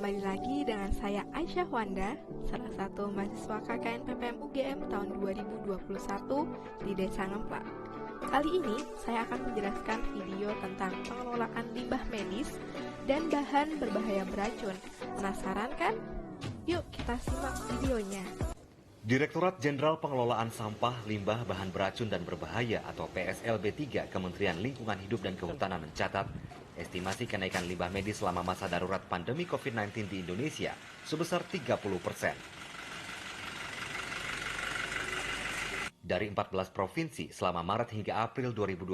kembali lagi dengan saya Aisyah Wanda, salah satu mahasiswa KKN PPM UGM tahun 2021 di Desa Ngemplak. Kali ini saya akan menjelaskan video tentang pengelolaan limbah medis dan bahan berbahaya beracun. Penasaran kan? Yuk kita simak videonya. Direktorat Jenderal Pengelolaan Sampah, Limbah, Bahan Beracun dan Berbahaya atau PSLB 3 Kementerian Lingkungan Hidup dan Kehutanan mencatat estimasi kenaikan limbah medis selama masa darurat pandemi COVID-19 di Indonesia sebesar 30%. Dari 14 provinsi selama Maret hingga April 2020,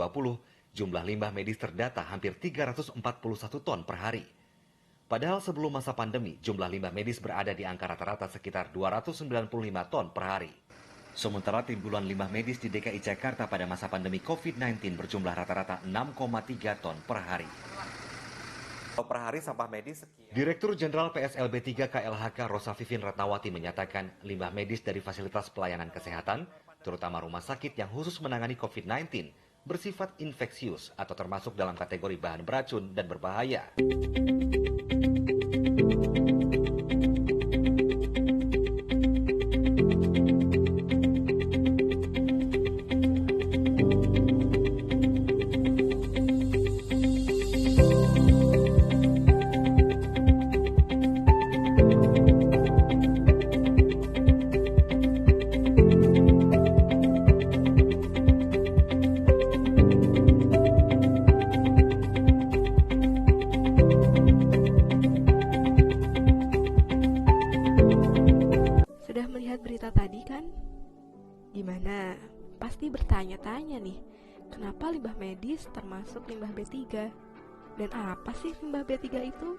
jumlah limbah medis terdata hampir 341 ton per hari. Padahal sebelum masa pandemi, jumlah limbah medis berada di angka rata-rata sekitar 295 ton per hari. Sementara timbulan limbah medis di DKI Jakarta pada masa pandemi COVID-19 berjumlah rata-rata 6,3 ton per hari. Per hari sampah medis sekian. Direktur Jenderal PSLB 3 KLHK Rosa Vivin Ratnawati menyatakan limbah medis dari fasilitas pelayanan kesehatan, terutama rumah sakit yang khusus menangani COVID-19, bersifat infeksius atau termasuk dalam kategori bahan beracun dan berbahaya. Sudah melihat berita tadi kan? Gimana? Pasti bertanya-tanya nih, kenapa limbah medis termasuk limbah B3? Dan apa sih limbah B3 itu?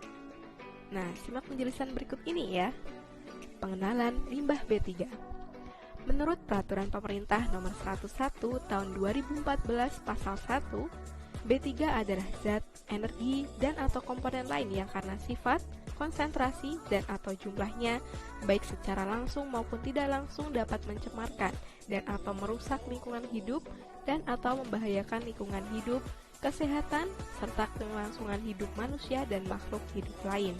Nah, simak penjelasan berikut ini ya. Pengenalan limbah B3. Menurut Peraturan Pemerintah Nomor 101 Tahun 2014 Pasal 1, B3 adalah zat, energi, dan atau komponen lain yang karena sifat, konsentrasi, dan atau jumlahnya baik secara langsung maupun tidak langsung dapat mencemarkan dan atau merusak lingkungan hidup dan atau membahayakan lingkungan hidup, kesehatan, serta kelangsungan hidup manusia dan makhluk hidup lain.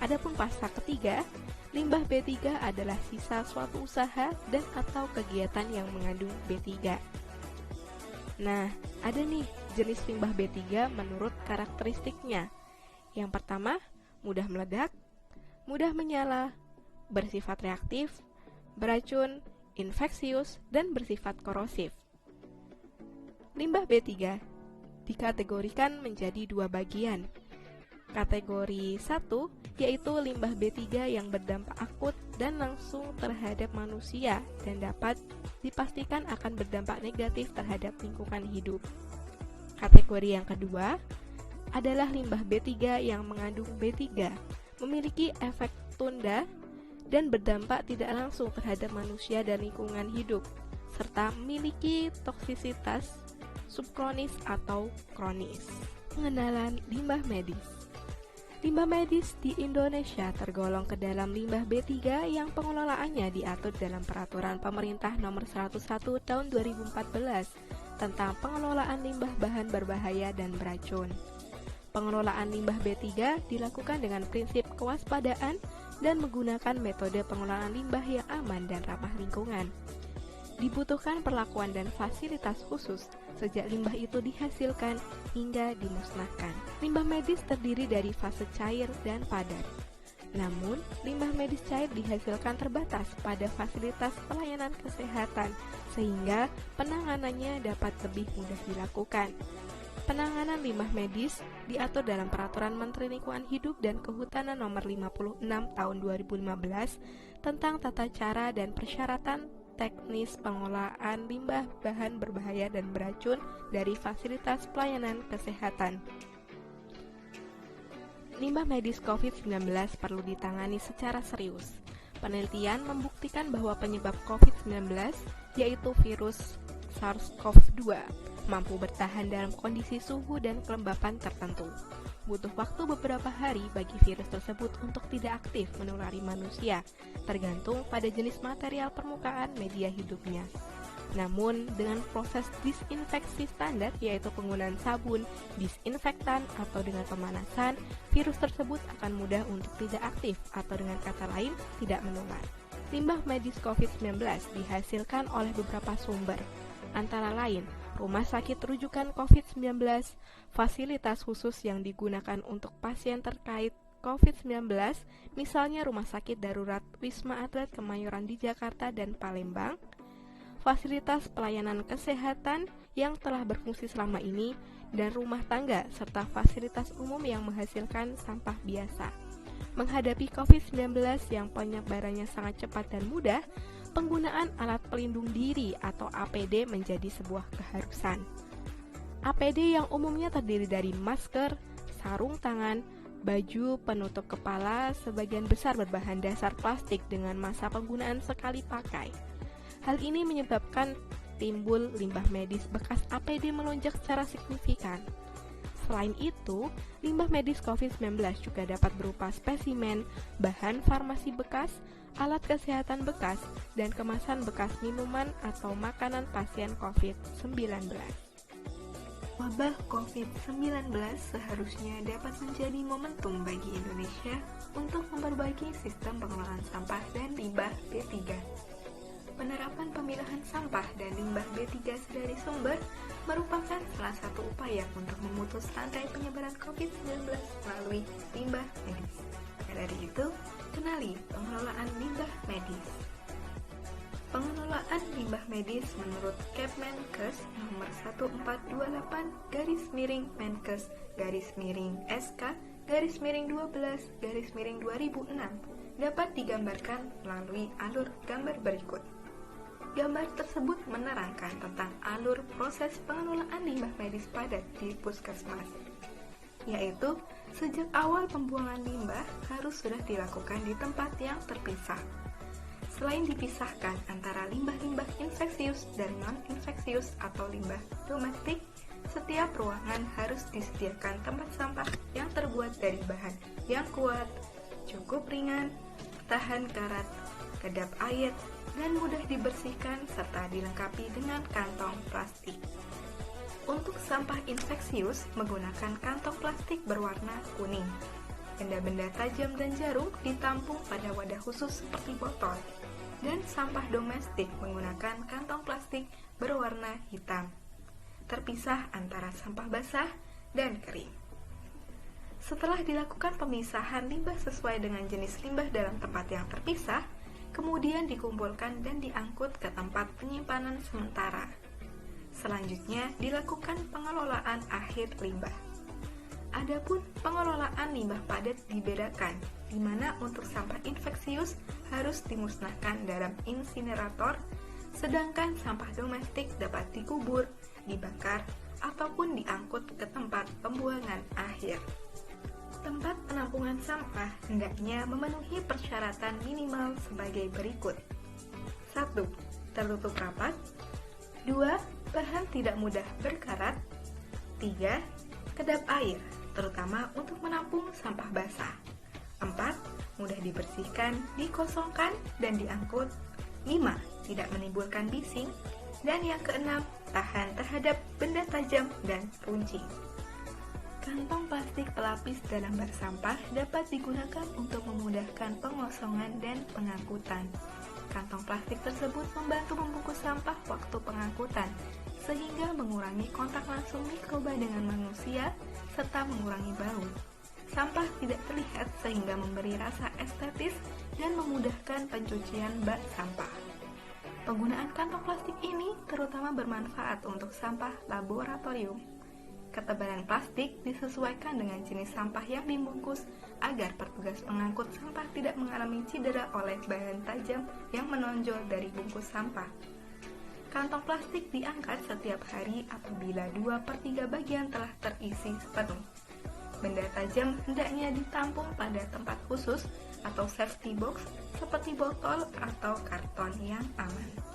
Adapun pasal ketiga, limbah B3 adalah sisa suatu usaha dan atau kegiatan yang mengandung B3. Nah, ada nih jenis limbah B3 menurut karakteristiknya. Yang pertama, mudah meledak, mudah menyala, bersifat reaktif, beracun, infeksius, dan bersifat korosif. Limbah B3 dikategorikan menjadi dua bagian. Kategori 1 yaitu limbah B3 yang berdampak akut dan langsung terhadap manusia dan dapat dipastikan akan berdampak negatif terhadap lingkungan hidup. Kategori yang kedua adalah limbah B3 yang mengandung B3, memiliki efek tunda dan berdampak tidak langsung terhadap manusia dan lingkungan hidup, serta memiliki toksisitas subkronis atau kronis. Pengenalan limbah medis. Limbah medis di Indonesia tergolong ke dalam limbah B3 yang pengelolaannya diatur dalam Peraturan Pemerintah Nomor 101 Tahun 2014 tentang pengelolaan limbah bahan berbahaya dan beracun. Pengelolaan limbah B3 dilakukan dengan prinsip kewaspadaan dan menggunakan metode pengelolaan limbah yang aman dan ramah lingkungan. Dibutuhkan perlakuan dan fasilitas khusus sejak limbah itu dihasilkan hingga dimusnahkan. Limbah medis terdiri dari fase cair dan padat. Namun, limbah medis cair dihasilkan terbatas pada fasilitas pelayanan kesehatan sehingga penanganannya dapat lebih mudah dilakukan. Penanganan limbah medis diatur dalam Peraturan Menteri Lingkungan Hidup dan Kehutanan Nomor 56 Tahun 2015 tentang tata cara dan persyaratan teknis pengelolaan limbah bahan berbahaya dan beracun dari fasilitas pelayanan kesehatan. Limbah medis COVID-19 perlu ditangani secara serius. Penelitian membuktikan bahwa penyebab COVID-19, yaitu virus SARS-CoV-2, mampu bertahan dalam kondisi suhu dan kelembapan tertentu. Butuh waktu beberapa hari bagi virus tersebut untuk tidak aktif menulari manusia, tergantung pada jenis material permukaan media hidupnya. Namun, dengan proses disinfeksi standar, yaitu penggunaan sabun, disinfektan, atau dengan pemanasan, virus tersebut akan mudah untuk tidak aktif, atau dengan kata lain, tidak menular. Limbah medis COVID-19 dihasilkan oleh beberapa sumber, antara lain rumah sakit rujukan COVID-19, fasilitas khusus yang digunakan untuk pasien terkait COVID-19, misalnya Rumah Sakit Darurat Wisma Atlet Kemayoran di Jakarta dan Palembang, fasilitas pelayanan kesehatan yang telah berfungsi selama ini, dan rumah tangga, serta fasilitas umum yang menghasilkan sampah biasa. Menghadapi COVID-19 yang penyebarannya sangat cepat dan mudah, penggunaan alat pelindung diri atau APD menjadi sebuah keharusan. APD yang umumnya terdiri dari masker, sarung tangan, baju penutup kepala, sebagian besar berbahan dasar plastik dengan masa penggunaan sekali pakai. Hal ini menyebabkan timbul limbah medis bekas APD melonjak secara signifikan. Selain itu, limbah medis COVID-19 juga dapat berupa spesimen, bahan farmasi bekas, alat kesehatan bekas, dan kemasan bekas minuman atau makanan pasien COVID-19. Wabah COVID-19 seharusnya dapat menjadi momentum bagi Indonesia untuk memperbaiki sistem pengelolaan sampah dan limbah B3. Penerapan pemilahan sampah dan limbah B3 dari sumber merupakan salah satu upaya untuk memutus rantai penyebaran COVID-19 melalui limbah medis. Dari itu, kenali pengelolaan limbah medis. Pengelolaan limbah medis menurut Kepmenkes nomor 1428-SK-12-2006 dapat digambarkan melalui alur gambar berikut. Gambar tersebut menerangkan tentang alur proses pengelolaan limbah medis padat di puskesmas, yaitu sejak awal pembuangan limbah harus sudah dilakukan di tempat yang terpisah. Selain dipisahkan antara limbah-limbah infeksius dan non-infeksius atau limbah domestik, setiap ruangan harus disediakan tempat sampah yang terbuat dari bahan yang kuat, cukup ringan, tahan karat, kedap air, dan mudah dibersihkan serta dilengkapi dengan kantong plastik. Untuk sampah infeksius menggunakan kantong plastik berwarna kuning. Benda-benda tajam dan jarum ditampung pada wadah khusus seperti botol. Dan sampah domestik menggunakan kantong plastik berwarna hitam. Terpisah antara sampah basah dan kering. Setelah dilakukan pemisahan limbah sesuai dengan jenis limbah dalam tempat yang terpisah, kemudian dikumpulkan dan diangkut ke tempat penyimpanan sementara. Selanjutnya dilakukan pengelolaan akhir limbah. Adapun pengelolaan limbah padat dibedakan, di mana untuk sampah infeksius harus dimusnahkan dalam insinerator, sedangkan sampah domestik dapat dikubur, dibakar, ataupun diangkut ke tempat pembuangan akhir. Tempat penampungan sampah hendaknya memenuhi persyaratan minimal sebagai berikut. 1. Tertutup rapat. 2. Bahan tidak mudah berkarat. 3. Kedap air, terutama untuk menampung sampah basah. 4. Mudah dibersihkan, dikosongkan, dan diangkut. 5. Tidak menimbulkan bising. Dan yang keenam, tahan terhadap benda tajam dan runcing. Kantong plastik pelapis dalam bak sampah dapat digunakan untuk memudahkan pengosongan dan pengangkutan. Kantong plastik tersebut membantu membungkus sampah waktu pengangkutan, sehingga mengurangi kontak langsung mikroba dengan manusia, serta mengurangi bau. Sampah tidak terlihat sehingga memberi rasa estetis dan memudahkan pencucian bak sampah. Penggunaan kantong plastik ini terutama bermanfaat untuk sampah laboratorium. Ketebalan plastik disesuaikan dengan jenis sampah yang dibungkus agar petugas pengangkut sampah tidak mengalami cedera oleh bahan tajam yang menonjol dari bungkus sampah. Kantong plastik diangkat setiap hari apabila 2/3 bagian telah terisi sepenuh. Benda tajam hendaknya ditampung pada tempat khusus atau safety box seperti botol atau karton yang aman.